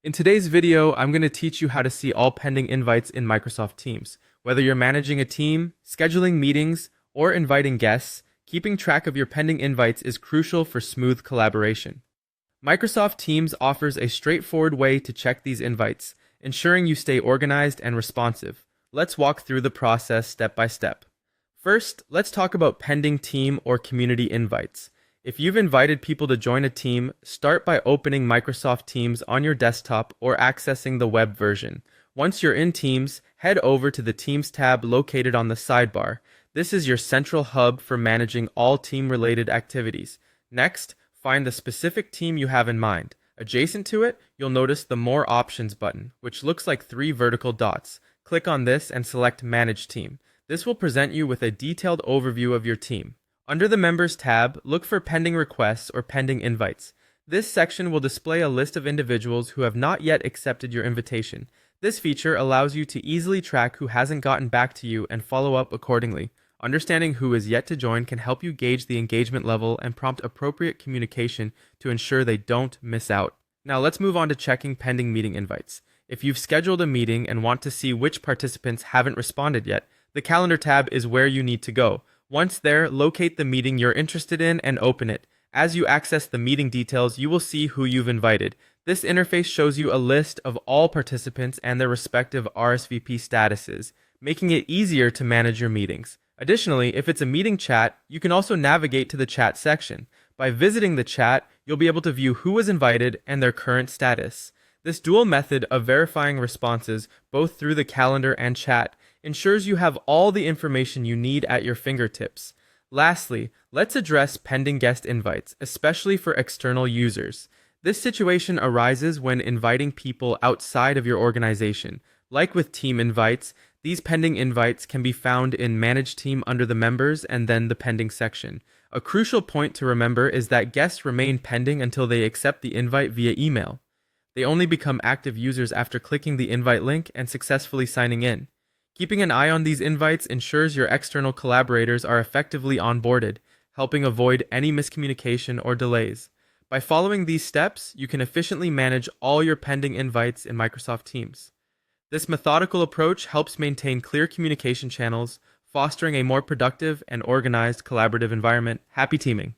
In today's video, I'm going to teach you how to see all pending invites in Microsoft Teams. Whether you're managing a team, scheduling meetings, or inviting guests, keeping track of your pending invites is crucial for smooth collaboration. Microsoft Teams offers a straightforward way to check these invites, ensuring you stay organized and responsive. Let's walk through the process step by step. First, let's talk about pending team or community invites. If you've invited people to join a team, start by opening Microsoft Teams on your desktop or accessing the web version. Once you're in Teams, head over to the Teams tab located on the sidebar. This is your central hub for managing all team-related activities. Next, find the specific team you have in mind. Adjacent to it, you'll notice the More Options button, which looks like 3 vertical dots. Click on this and select Manage Team. This will present you with a detailed overview of your team. Under the Members tab, look for Pending Requests or Pending Invites. This section will display a list of individuals who have not yet accepted your invitation. This feature allows you to easily track who hasn't gotten back to you and follow up accordingly. Understanding who is yet to join can help you gauge the engagement level and prompt appropriate communication to ensure they don't miss out. Now let's move on to checking pending meeting invites. If you've scheduled a meeting and want to see which participants haven't responded yet, the Calendar tab is where you need to go. Once there, locate the meeting you're interested in and open it. As you access the meeting details, you will see who you've invited. This interface shows you a list of all participants and their respective RSVP statuses, making it easier to manage your meetings. Additionally, if it's a meeting chat, you can also navigate to the chat section. By visiting the chat, you'll be able to view who was invited and their current status. This dual method of verifying responses, both through the calendar and chat, ensures you have all the information you need at your fingertips. Lastly, let's address pending guest invites, especially for external users. This situation arises when inviting people outside of your organization. Like with team invites, these pending invites can be found in Manage Team under the Members and then the Pending section. A crucial point to remember is that guests remain pending until they accept the invite via email. They only become active users after clicking the invite link and successfully signing in. Keeping an eye on these invites ensures your external collaborators are effectively onboarded, helping avoid any miscommunication or delays. By following these steps, you can efficiently manage all your pending invites in Microsoft Teams. This methodical approach helps maintain clear communication channels, fostering a more productive and organized collaborative environment. Happy teaming!